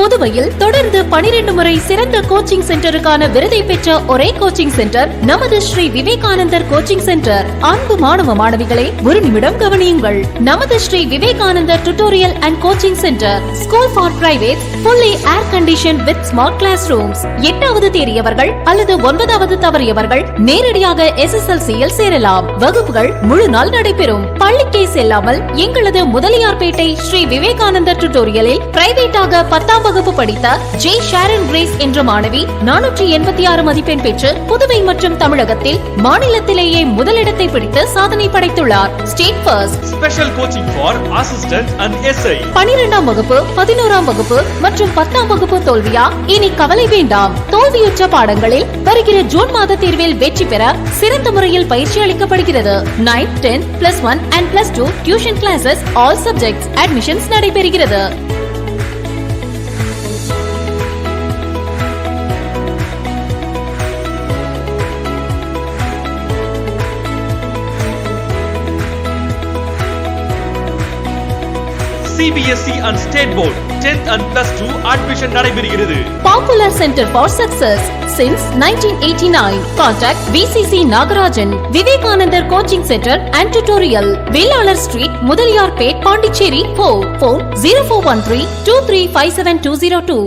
புதுவையில் தொடர்ந்து 12 முறை சிறந்த கோச்சிங் சென்டருக்கான விருதை பெற்ற ஒரே கோச்சிங் சென்டர் நமது ஸ்ரீ விவேகானந்தர் கோச்சிங் சென்டர். அன்பு மாணவ மாணவிகளே, ஒரு நிமிடம் கவனியுங்கள். நமது Shri Vivekanandar tutorial and coaching centre school for private, fully air conditioned with smart classrooms. 8வது தேறியவர்கள் அல்லது 9வது தவறியவர்கள் நேரடியாக SSLC-யில் சேரலாம். வகுப்புகள் முழு நாள் நடைபெறும். பள்ளிக்கே செல்லாமல் எங்களது முதலியார்பேட்டை ஸ்ரீ விவேகானந்தர் டியூட்டோரியலில் பிரைவேட்டாக 10ஆம் வகுப்பு படித்த ஜே ஷாரன் கிரேஸ் என்ற மாணவி 486 மதிப்பெண் பெற்று புதுவை மற்றும் தமிழகத்தில் மாநிலத்திலேயே முதலிடத்தை பிடித்து சாதனை படைத்துள்ளார். State first. Special coaching for assistant and SI. 12ஆம் வகுப்பு, 11ஆம் வகுப்பு மற்றும் 10ஆம் வகுப்பு தோல்வியா? இனி கவலை வேண்டாம். தோல்வியுற்ற பாடங்களில் வருகிற ஜூன் மாத தேர்வில் வெற்றி பெற சிறந்த முறையில் பயிற்சி அளிக்கப்படுகிறது. 9th, 10th, +1 and +2 tuition classes, all subjects admissions நடைபெறுகிறது. CBSE and State Board 10th and +2 admission நடைபெறுகிறது. Popular Center for Success since 1989. Contact VCC Nagarajan, Vivekanandar Coaching Center and Tutorial, Vellalar Street, Mudaliyarpet, Pondicherry. Phone 0413 2357202.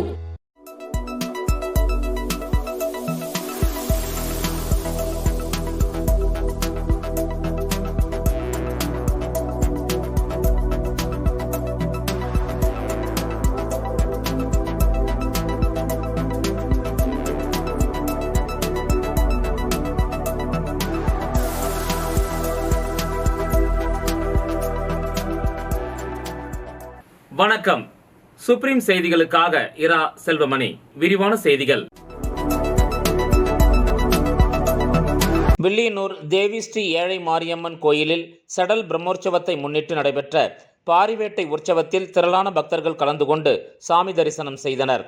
வணக்கம். Supreme செய்திகளுக்காக இரா செல்வமணி. விரிவான செய்திகள். வில்லியனூர் தேவி ஸ்ரீ ஏழை மாரியம்மன் கோயிலில் சடல் பிரம்மோற்சவத்தை முன்னிட்டு நடைபெற்ற பாரிவேட்டை உற்சவத்தில் திரளான பக்தர்கள் கலந்து கொண்டு சாமி தரிசனம் செய்தனர்.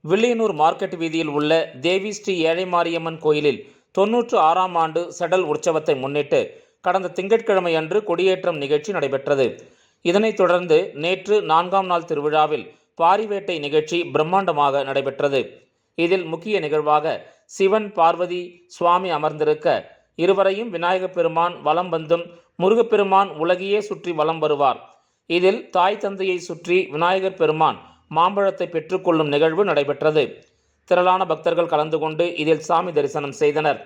வில்லியனூர் மார்க்கெட் வீதியில் உள்ள தேவி ஸ்ரீ ஏழை மாரியம்மன் கோயிலில் 96ஆம் ஆண்டு சடல் உற்சவத்தை முன்னிட்டு கடந்த திங்கட்கிழமை அன்று கொடியேற்றம் நிகழ்ச்சி நடைபெற்றது. இதனைத் தொடர்ந்து நேற்று 4ஆம் நாள் திருவிழாவில் பாரிவேட்டை நிகழ்ச்சி பிரம்மாண்டமாக நடைபெற்றது. இதில் முக்கிய நிகழ்வாக சிவன் பார்வதி சுவாமி அமர்ந்திருக்க இருவரையும் விநாயகப் பெருமான் வலம் வந்தும் முருகப்பெருமான் உலகையே சுற்றி வலம் வருவார். இதில் தாய் தந்தையை சுற்றி விநாயகர் பெருமான் மாம்பழத்தை பெற்றுக்கொள்ளும் நிகழ்வு நடைபெற்றது. திரளான பக்தர்கள் கலந்து கொண்டு இதில் சாமி தரிசனம் செய்தனர்.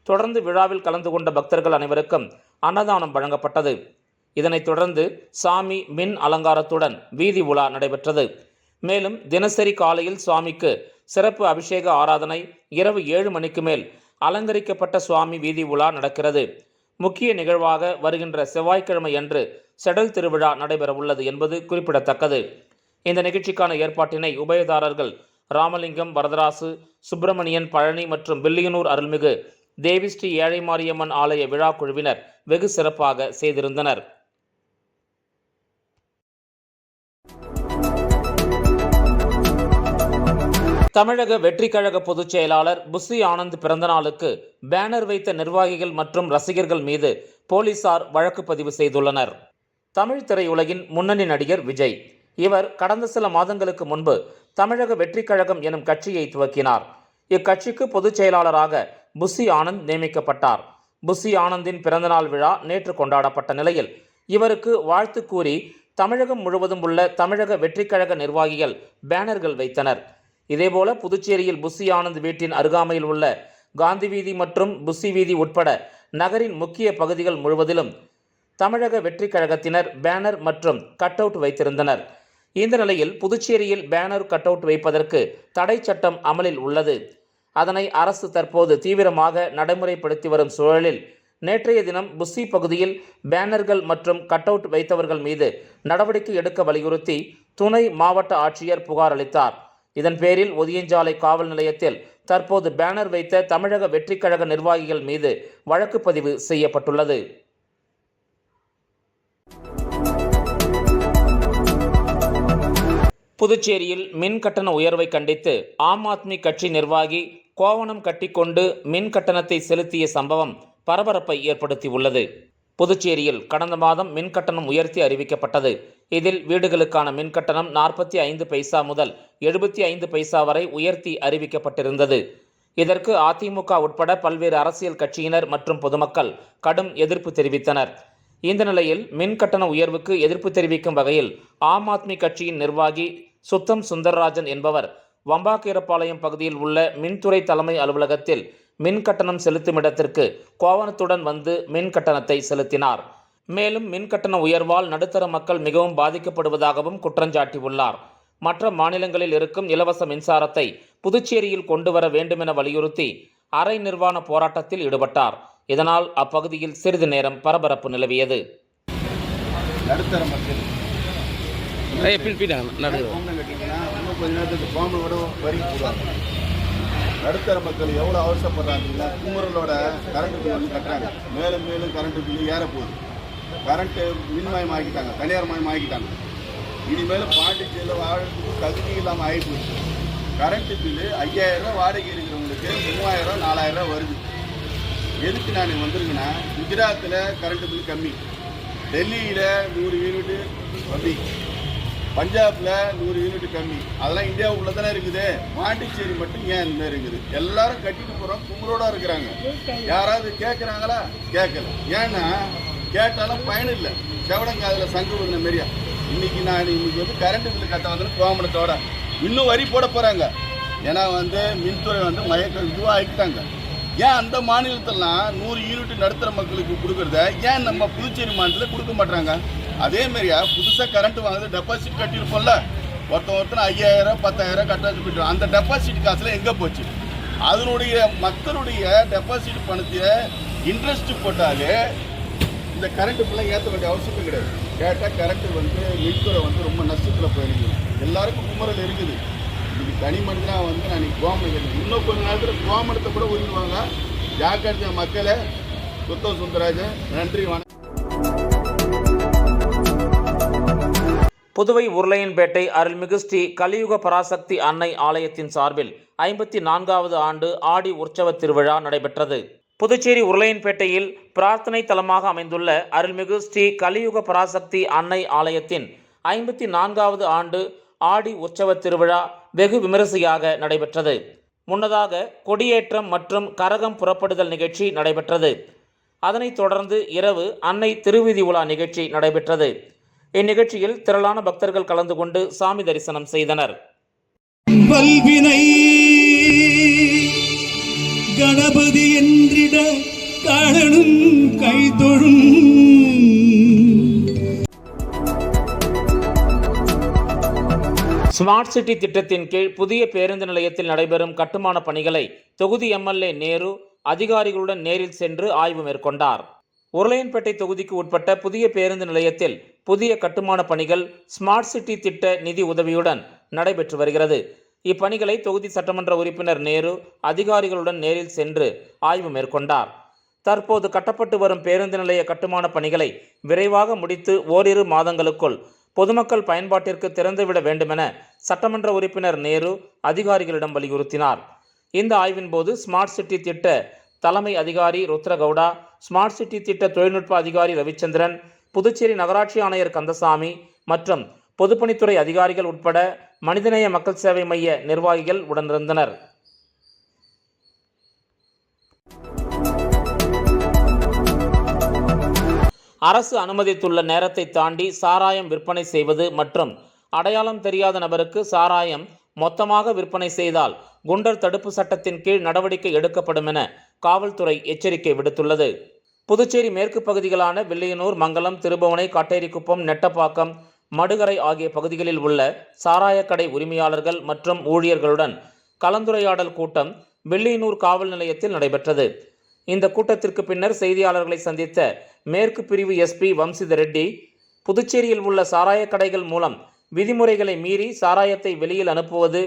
தொடர்ந்து விழாவில் கலந்து கொண்ட பக்தர்கள் அனைவருக்கும் அன்னதானம் வழங்கப்பட்டது. இதனைத் தொடர்ந்து சாமி மின் அலங்காரத்துடன் வீதி உலா நடைபெற்றது. மேலும் தினசரி காலையில் சுவாமிக்கு சிறப்பு அபிஷேக ஆராதனை, இரவு 7 மணிக்கு மேல் அலங்கரிக்கப்பட்ட சுவாமி வீதி உலா நடக்கிறது. முக்கிய நிகழ்வாக வருகின்ற செவ்வாய்க்கிழமை அன்று செடல் திருவிழா நடைபெறவுள்ளது என்பது குறிப்பிடத்தக்கது. இந்த நிகழ்ச்சிக்கான ஏற்பாட்டினை உபயதாரர்கள் ராமலிங்கம், வரதராசு, சுப்பிரமணியன், பழனி மற்றும் வில்லியனூர் அருள்மிகு தேவி ஸ்ரீ ஏழை மாரியம்மன் ஆலய விழா குழுவினர் வெகு சிறப்பாக செய்திருந்தனர். தமிழக வெற்றிக் கழக பொதுச் செயலாளர் புஸ்ஸி ஆனந்த் பிறந்தநாளுக்கு பேனர் வைத்த நிர்வாகிகள் மற்றும் ரசிகர்கள் மீது போலீசார் வழக்கு பதிவு செய்துள்ளனர். தமிழ் திரையுலகின் முன்னணி நடிகர் விஜய். இவர் கடந்த சில மாதங்களுக்கு முன்பு தமிழக வெற்றிக் கழகம் எனும் கட்சியை துவக்கினார். இக்கட்சிக்கு பொதுச் செயலாளராக புஸ்ஸி ஆனந்த் நியமிக்கப்பட்டார். புஸ்ஸி ஆனந்தின் பிறந்தநாள் விழா நேற்று கொண்டாடப்பட்ட நிலையில் இவருக்கு வாழ்த்து கூறி தமிழகம் முழுவதும் உள்ள தமிழக வெற்றிக் கழக நிர்வாகிகள் பேனர்கள் வைத்தனர். இதேபோல புதுச்சேரியில் புஸ்ஸி ஆனந்த் வீட்டின் அருகாமையில் உள்ள காந்தி வீதி மற்றும் புஸ்ஸி வீதி உட்பட நகரின் முக்கிய பகுதிகள் முழுவதிலும் தமிழக வெற்றிக் கழகத்தினர் பேனர் மற்றும் கட் அவுட் வைத்திருந்தனர். இந்த நிலையில் புதுச்சேரியில் பேனர் கட் அவுட் வைப்பதற்கு தடை சட்டம் அமலில் உள்ளது. அதனை அரசு தற்போது தீவிரமாக நடைமுறைப்படுத்தி வரும் சூழலில் நேற்றைய தினம் புஸ்ஸி பகுதியில் பேனர்கள் மற்றும் கட் அவுட் வைத்தவர்கள் மீது நடவடிக்கை எடுக்க வலியுறுத்தி துணை மாவட்ட ஆட்சியர் புகார் அளித்தார். இதன் பேரில் ஒதியஞ்சாலை காவல் நிலையத்தில் தற்போது பேனர் வைத்த தமிழக வெற்றிக் கழக நிர்வாகிகள் மீது வழக்கு பதிவு செய்யப்பட்டுள்ளது. புதுச்சேரியில் மின் கட்டண உயர்வை கண்டித்து ஆம் ஆத்மி கட்சி நிர்வாகி கோவணம் கட்டிக்கொண்டு மின் கட்டணத்தை செலுத்திய சம்பவம் பரபரப்பை ஏற்படுத்தியுள்ளது. புதுச்சேரியில் கடந்த மாதம் மின் கட்டணம் உயர்த்தி அறிவிக்கப்பட்டது. இதில் வீடுகளுக்கான மின் கட்டணம் 45 பைசா முதல் 75 பைசா வரை உயர்த்தி அறிவிக்கப்பட்டிருந்தது. இதற்கு அதிமுக உட்பட பல்வேறு அரசியல் கட்சியினர் மற்றும் பொதுமக்கள் கடும் எதிர்ப்பு தெரிவித்தனர். இந்த நிலையில் மின் கட்டண உயர்வுக்கு எதிர்ப்பு தெரிவிக்கும் வகையில் ஆம் ஆத்மி கட்சியின் நிர்வாகி சுத்தம் சுந்தர்ராஜன் என்பவர் வம்பாக்கீரப்பாளையம் பகுதியில் உள்ள மின்துறை தலைமை அலுவலகத்தில் மின் கட்டணம் செலுத்தும் இடத்திற்கு கோவணத்துடன் வந்து மின் கட்டணத்தை செலுத்தினார். மேலும் மின் கட்டண உயர்வால் நடுத்தர மக்கள் மிகவும் பாதிக்கப்படுவதாகவும் குற்றஞ்சாட்டியுள்ளார். மற்ற மாநிலங்களில் இருக்கும் இலவச மின்சாரத்தை புதுச்சேரியில் கொண்டு வர வேண்டுமென வலியுறுத்தி அரை நிர்வாண போராட்டத்தில் ஈடுபட்டார். இதனால் அப்பகுதியில் சிறிது நேரம் பரபரப்பு நிலவியது. நடுத்தர மக்கள் நடுத்தர மக்கள் எவ்வளோ அவசரப்படுறாங்கன்னா குமுறலோட கரண்ட் பில் கட்டுறாங்க. மேலும் மேலும் கரண்ட் பில்லு ஏறப்போகுது. கரண்ட்டு மின்மயம் ஆக்கிட்டாங்க, தனியார் மயம் ஆக்கிட்டாங்க. இனிமேல் பாண்டிச்சேரியில் வாழ்றதுக்கு தகுதி இல்லாமல் ஆகிப்போச்சு. கரண்ட் பில்லு 5000 வாடகை இருக்கிறவங்களுக்கு 3000 4000 வருது. எதுக்கு நான் வந்திருக்கேன்னா, குஜராத்தில் கரண்ட் பில் கம்மி, டெல்லியில் 100 யூனிட்டு கம்மி, பஞ்சாபில் 100 யூனிட் கம்மி. அதெல்லாம் இந்தியாவுக்குள்ள தானே இருக்குது. பாண்டிச்சேரி மட்டும் ஏன் இந்த மாதிரி இருக்குது? எல்லாரும் கட்டிட்டு போகிறோம், கும்பலோட இருக்கிறாங்க. யாராவது கேட்குறாங்களா? கேட்கல. ஏன்னா கேட்டாலும் பயன் இல்லை. செவடங்காதில் சங்கு வந்த மாரியா இன்னைக்கு வந்து கரண்ட் பில்லு கட்ட வந்து கோமணத்தோட இன்னும் வரி போட போகிறாங்க. ஏன்னா மின்துறை இதுவாக ஆகிட்டாங்க. ஏன் அந்த மாநிலத்திலாம் 100 யூனிட் நடுத்தர மக்களுக்கு கொடுக்குறத ஏன் நம்ம புதுச்சேரி மாநிலத்தில் கொடுக்க மாட்டாங்க? அதே மாதிரியா புதுசாக கரண்ட் வாங்குறது டெபாசிட் கட்டியிருப்போம்ல, ஒருத்தன் 5000 10,000 கட்டாச்சு போய்ட்டு அந்த டெபாசிட் காசுல எங்கே போச்சு? அதனுடைய மக்களுடைய டெபாசிட் பணத்தை இன்ட்ரெஸ்ட் போட்டாலே இந்த கரண்ட் பில்லாம் ஏற்ற வேண்டிய அவசியம் கிடையாது. கேட்டால் கரண்ட் மின்துறை ரொம்ப நஷ்டத்தில் போயிருக்குது. எல்லாருக்கும் குமரல் இருக்குது. இது தனி மனிதனாக நான் கோமணம் கேட்டேன். இன்னும் கொஞ்ச நேரத்தில் கோமணத்தை கூட உரிடுவாங்க. ஜாக்கிரதை மக்களே. சுத்தம் சுந்தரராஜன், நன்றி, வணக்கம். புதுவை உருளையன்பேட்டை அருள்மிகு ஸ்ரீ கலியுக பராசக்தி அன்னை ஆலயத்தின் சார்பில் 54வது ஆண்டு ஆடி உற்சவ திருவிழா நடைபெற்றது. புதுச்சேரி உருளையன்பேட்டையில் பிரார்த்தனை தலமாக அமைந்துள்ள அருள்மிகு ஸ்ரீ கலியுக பராசக்தி அன்னை ஆலயத்தின் 54வது ஆண்டு ஆடி உற்சவ திருவிழா வெகு விமரிசையாக நடைபெற்றது. முன்னதாக கொடியேற்றம் மற்றும் கரகம் புறப்படுதல் நிகழ்ச்சி நடைபெற்றது. அதனைத் தொடர்ந்து இரவு அன்னை திருவீதி உலா நிகழ்ச்சி நடைபெற்றது. இந்நிகழ்ச்சியில் திரளான பக்தர்கள் கலந்து கொண்டு சாமி தரிசனம் செய்தனர். வல்வினை கணபதி என்றிட காணனும் கைதொழும். ஸ்மார்ட் சிட்டி திட்டத்தின் கீழ் புதிய பேருந்து நிலையத்தில் நடைபெறும் கட்டுமான பணிகளை தொகுதி எம்எல்ஏ நேரு அதிகாரிகளுடன் நேரில் சென்று ஆய்வு மேற்கொண்டார். உருளையன்பேட்டை தொகுதிக்கு உட்பட்ட புதிய பேருந்து நிலையத்தில் புதிய கட்டுமான பணிகள் ஸ்மார்ட் சிட்டி திட்ட நிதி உதவியுடன் நடைபெற்று வருகிறது. இப்பணிகளை தொகுதி சட்டமன்ற உறுப்பினர் நேரு அதிகாரிகளுடன் நேரில் சென்று ஆய்வு மேற்கொண்டார். தற்போது கட்டப்பட்டு வரும் பேருந்து நிலைய கட்டுமான பணிகளை விரைவாக முடித்து ஓரிரு மாதங்களுக்குள் பொதுமக்கள் பயன்பாட்டிற்கு திறந்துவிட வேண்டுமென சட்டமன்ற உறுப்பினர் நேரு அதிகாரிகளிடம் வலியுறுத்தினார். இந்த ஆய்வின் போது ஸ்மார்ட் சிட்டி திட்ட தலைமை அதிகாரி ருத்ரகவுடா, ஸ்மார்ட் சிட்டி திட்ட தொழில்நுட்ப அதிகாரி ரவிச்சந்திரன், புதுச்சேரி நகராட்சி ஆணையர் கந்தசாமி மற்றும் பொதுப்பணித்துறை அதிகாரிகள் உட்பட மனிதநேய மக்கள் சேவை மைய நிர்வாகிகள் உடனிருந்தனர். அரசு அனுமதித்துள்ள நேரத்தை தாண்டி சாராயம் விற்பனை செய்வது மற்றும் அடையாளம் தெரியாத நபருக்கு சாராயம் மொத்தமாக விற்பனை செய்தால் குண்டர் தடுப்பு சட்டத்தின் கீழ் நடவடிக்கை எடுக்கப்படும் என காவல்துறை எச்சரிக்கை விடுத்துள்ளது. புதுச்சேரி மேற்கு பகுதிகளான வில்லியனூர், மங்கலம், திருபுவனை, காட்டேரிக்குப்பம், நெட்டப்பாக்கம், மடுகரை ஆகிய பகுதிகளில் உள்ள சாராயக்கடை உரிமையாளர்கள் மற்றும் ஊழியர்களுடன் கலந்துரையாடல் கூட்டம் வில்லியனூர் காவல் நிலையத்தில் நடைபெற்றது. இந்த கூட்டத்திற்கு பின்னர் செய்தியாளர்களை சந்தித்த மேற்கு பிரிவு எஸ்பி வம்சித ரெட்டி, புதுச்சேரியில் உள்ள சாராயக்கடைகள் மூலம் விதிமுறைகளை மீறி சாராயத்தை வெளியில் அனுப்புவது,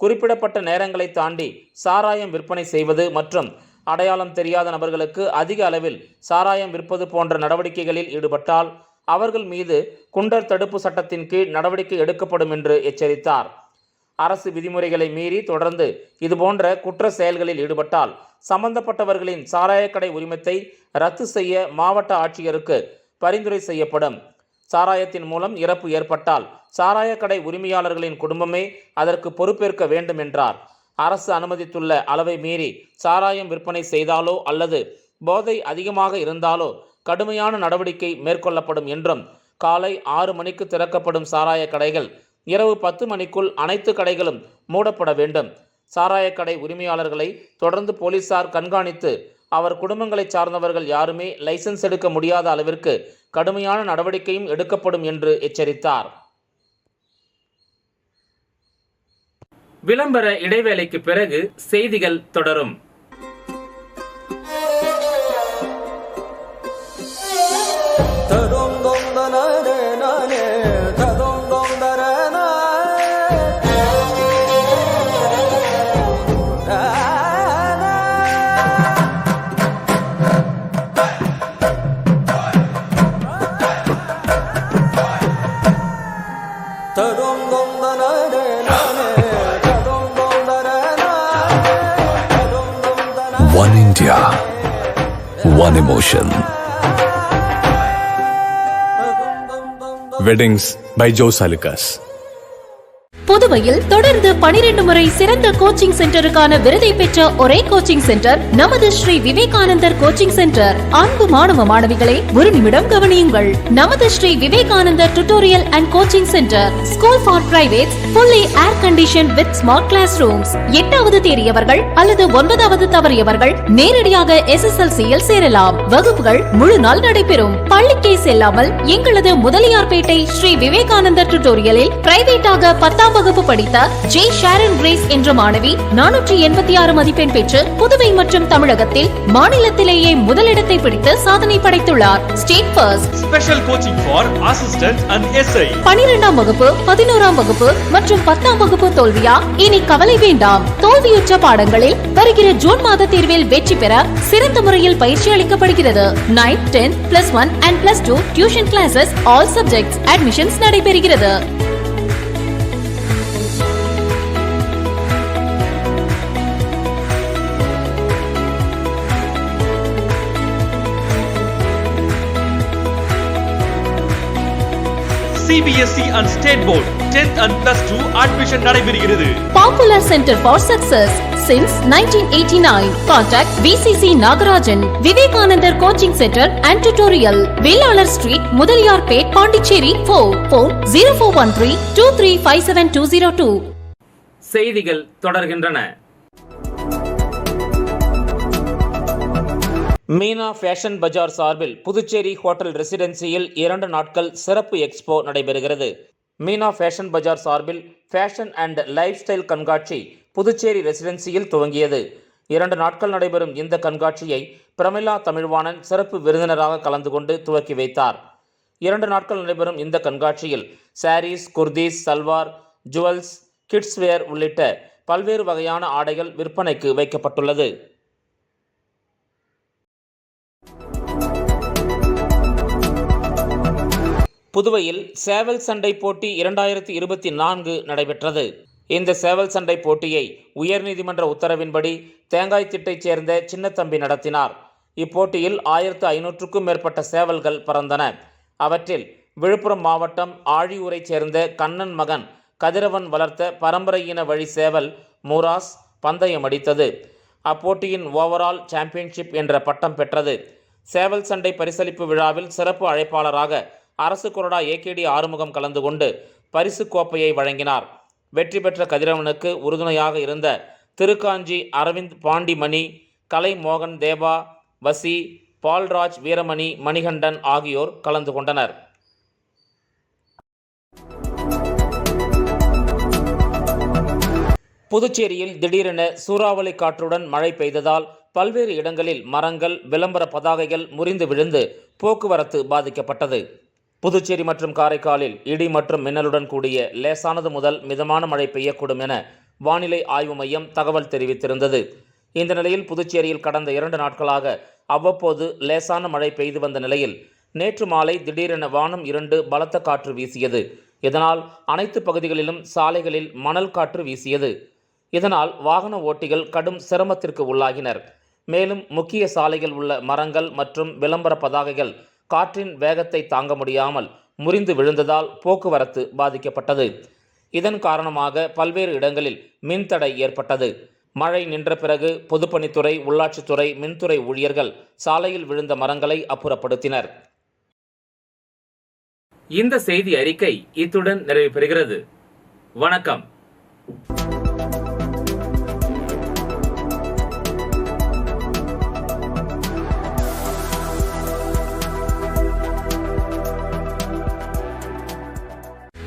குறிப்பிடப்பட்ட நேரங்களை தாண்டி சாராயம் விற்பனை செய்வது மற்றும் அடையாளம் தெரியாத நபர்களுக்கு அதிக அளவில் சாராயம் விற்பது போன்ற நடவடிக்கைகளில் ஈடுபட்டால் அவர்கள் மீது குண்டர் தடுப்பு சட்டத்தின் கீழ் நடவடிக்கை எடுக்கப்படும் என்று எச்சரித்தார். அரசு விதிமுறைகளை மீறி தொடர்ந்து இதுபோன்ற குற்ற செயல்களில் ஈடுபட்டால் சம்பந்தப்பட்டவர்களின் சாராயக்கடை உரிமத்தை ரத்து செய்ய மாவட்ட ஆட்சியருக்கு பரிந்துரை செய்யப்படும். சாராயத்தின் மூலம் இறப்பு ஏற்பட்டால் சாராயக்கடை உரிமையாளர்களின் குடும்பமே அதற்கு பொறுப்பேற்க வேண்டும் என்றார். அரசு அனுமதித்துள்ள அளவை மீறி சாராயம் விற்பனை செய்தாலோ அல்லது போதை அதிகமாக இருந்தாலோ கடுமையான நடவடிக்கை மேற்கொள்ளப்படும் என்றும், காலை 6 மணிக்கு திறக்கப்படும் சாராய கடைகள் இரவு 10 மணிக்குள் அனைத்து கடைகளும் மூடப்பட வேண்டும். சாராயக்கடை உரிமையாளர்களை தொடர்ந்து போலீசார் கண்காணித்து அவர் குடும்பங்களை சார்ந்தவர்கள் யாருமே லைசென்ஸ் எடுக்க முடியாத அளவிற்கு கடுமையான நடவடிக்கையும் எடுக்கப்படும் என்று எச்சரித்தார். விளம்பர இடைவேளைக்கு பிறகு செய்திகள் தொடரும். One India, one emotion. Weddings by Joe Salukas. புதுவையில் தொடர்ந்து 12 முறை சிறந்த கோச்சிங் சென்டருக்கான விருதை பெற்ற ஒரே கோச்சிங் சென்டர் நமது ஸ்ரீ விவேகானந்தர் கோச்சிங் சென்டர். அன்பு மாணவ மாணவிகளே, ஒரு நிமிடம் கவனியுங்கள். நமது Shri Vivekanandar tutorial and coaching centre school for privates, fully air conditioned with smart classrooms. 8வது தேறியவர்கள் அல்லது 9வது தவறியவர்கள் நேரடியாக SSLC-யில் சேரலாம். வகுப்புகள் முழு நாள் நடைபெறும். பள்ளிக்கே செல்லாமல் எங்களது முதலியார்பேட்டை ஸ்ரீ விவேகானந்தர் டியூட்டோரியலில் பிரைவேட்டாக 10ஆம் வகுப்பு படித்த ஜே ஷாரன் கிரேஸ் என்ற மாணவி 486 மதிப்பெண் பெற்று புதுவை மற்றும் தமிழகத்தில் மாநிலத்திலேயே முதலிடத்தை பிடித்து சாதனை படைத்துள்ளார். State first. Special coaching for assistant and SI. 12ஆம் வகுப்பு, 11ஆம் வகுப்பு மற்றும் 10ஆம் வகுப்பு தோல்வியா? இனி கவலை வேண்டாம். தோல்வியுற்ற பாடங்களில் வருகிற ஜூன் மாத தேர்வில் வெற்றி பெற சிறந்த முறையில் பயிற்சி அளிக்கப்படுகிறது. 9, 10, +1 and +2 tuition classes, all subjects admissions நடைபெறுகிறது. CBSE and State Board 10th and +2 admission நடைபெறுகிறது. Popular Center for Success since 1989. Contact VCC Nagarajan, Vivekanandar Coaching Center and Tutorial, Vellalar Street, Mudaliyarpet, Pondicherry. Phone 0413-2357-202. செய்திகள் தொடர்கின்றன. Meena fashion பஜார் சார்பில் Puducherry hotel ரெசிடென்சியில் 2 நாட்கள் சிறப்பு expo நடைபெறுகிறது. Meena fashion பஜார் சார்பில் fashion and life style கண்காட்சி புதுச்சேரி ரெசிடென்சியில் துவங்கியது. 2 நாட்கள் நடைபெறும் இந்த கண்காட்சியை பிரமிளா தமிழ்வாணன் சிறப்பு விருந்தினராக கலந்து கொண்டு துவக்கி வைத்தார். 2 நாட்கள் நடைபெறும் இந்த கண்காட்சியில் saris, kurtis, salwar, jewels, kids wear உள்ளிட்ட பல்வேறு வகையான ஆடைகள் விற்பனைக்கு வைக்கப்பட்டுள்ளது. புதுவையில் சேவல் சண்டை போட்டி 2024 நடைபெற்றது. இந்த சேவல் சண்டை போட்டியை உயர்நீதிமன்ற உத்தரவின்படி தேங்காய்த்திட்டைச் சேர்ந்த சின்னத்தம்பி நடத்தினார். இப்போட்டியில் 1500க்கும் மேற்பட்ட சேவல்கள் பறந்தன. அவற்றில் விழுப்புரம் மாவட்டம் ஆழியூரைச் சேர்ந்த கண்ணன் மகன் கதிரவன் வளர்த்த பரம்பரையின வழி சேவல் மூராஸ் பந்தயம் அடித்தது. அப்போட்டியின் ஓவரால் சாம்பியன்ஷிப் என்ற பட்டம் பெற்றது. சேவல் சண்டை பரிசளிப்பு விழாவில் சிறப்பு அழைப்பாளராக அரசு கொறடா ஏகேடி ஆறுமுகம் கலந்து கொண்டு பரிசு கோப்பையை வழங்கினார். வெற்றி பெற்ற கதிரவனுக்கு உறுதுணையாக இருந்த திருக்காஞ்சி அரவிந்த் பாண்டிமணி, கலை மோகன் தேவா, வசி, பால்ராஜ் வீரமணி, மணிகண்டன் ஆகியோர் கலந்து கொண்டனர். புதுச்சேரியில் திடீரென சூறாவளி காற்றுடன் மழை பெய்ததால் பல்வேறு இடங்களில் மரங்கள், விளம்பர பதாகைகள் முறிந்து விழுந்து போக்குவரத்து பாதிக்கப்பட்டது. புதுச்சேரி மற்றும் காரைக்காலில் இடி மற்றும் மின்னலுடன் கூடிய லேசானது முதல் மிதமான மழை பெய்யக்கூடும் என வானிலை ஆய்வு மையம் தகவல் தெரிவித்திருந்தது. இந்த நிலையில் புதுச்சேரியில் கடந்த 2 நாட்களாக அவ்வப்போது லேசான மழை பெய்து வந்த நிலையில் நேற்று மாலை திடீரென வானம் இருண்டு பலத்த காற்று வீசியது. இதனால் அனைத்து பகுதிகளிலும் சாலைகளில் மணல் காற்று வீசியது. இதனால் வாகன ஓட்டிகள் கடும் சிரமத்திற்கு உள்ளாகினர். மேலும் முக்கிய சாலையில் உள்ள மரங்கள் மற்றும் விளம்பர பதாகைகள் காற்றின் வேகத்தை தாங்க முடியாமல் முறிந்து விழுந்ததால் போக்குவரத்து பாதிக்கப்பட்டது. இதன் காரணமாக பல்வேறு இடங்களில் மின்தடை ஏற்பட்டது. மழை நின்ற பிறகு பொதுப்பணித்துறை, உள்ளாட்சித்துறை, மின்துறை ஊழியர்கள் சாலையில் விழுந்த மரங்களை அப்புறப்படுத்தினர். இந்த செய்தி அறிக்கை இத்துடன் நிறைவு பெறுகிறது. வணக்கம்.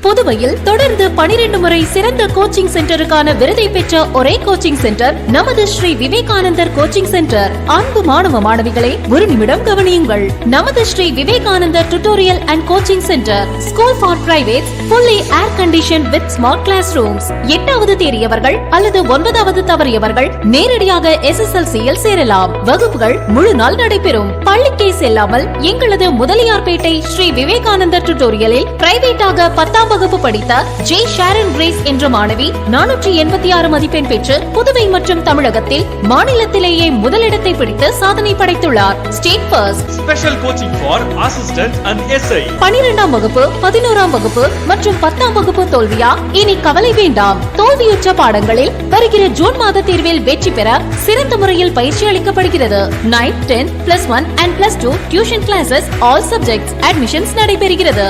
புதுவையில் தொடர்ந்து 12 முறை சிறந்த கோச்சிங் சென்டருக்கான விருதை பெற்ற ஒரே கோச்சிங் சென்டர் நமது ஸ்ரீ விவேகானந்தர் கோச்சிங் சென்டர். அன்பு மாணவ மாணவிகளே, ஒரு நிமிடம் கவனியுங்கள். நமது Shri Vivekanandar tutorial and coaching centre school for privates, fully air conditioned with smart classrooms. 8வது தேறியவர்கள் அல்லது 9வது தவறியவர்கள் நேரடியாக SSLC-யில் சேரலாம். வகுப்புகள் முழு நாள் நடைபெறும். பள்ளிக்கே செல்லாமல் எங்களது முதலியார்பேட்டை ஸ்ரீ விவேகானந்தர் டியூட்டோரியலில் பிரைவேட்டாக 10ஆம் வகுப்பு படித்த ஜே ஷாரன் கிரேஸ் என்ற மாணவி 486 மதிப்பெண் பெற்று புதுவை மற்றும் தமிழகத்தில் மாநிலத்திலேயே முதலிடத்தை பிடித்து சாதனை படைத்துள்ளார். State first. Special coaching for assistant and SI. 12ஆம் வகுப்பு, 11ஆம் வகுப்பு மற்றும் 10ஆம் வகுப்பு தோல்வியா? இனி கவலை வேண்டாம். தோல்வியுற்ற பாடங்களில் வருகிற ஜூன் மாத தேர்வில் வெற்றி பெற சிறந்த முறையில் பயிற்சி அளிக்கப்படுகிறது. 9, 10, +1 and +2 tuition classes, all subjects admissions நடைபெறுகிறது.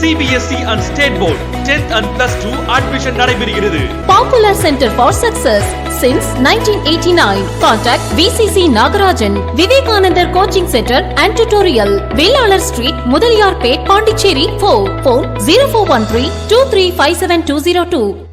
CBSE and State Board 10th and +2 admission நடைபெறுகிறது. Popular Center for Success since 1989. Contact VCC Nagarajan, Vivekanandar Coaching Center and Tutorial, Velalar Street, Mudaliyarpet, Pondicherry 4. Phone 0413 2357 202.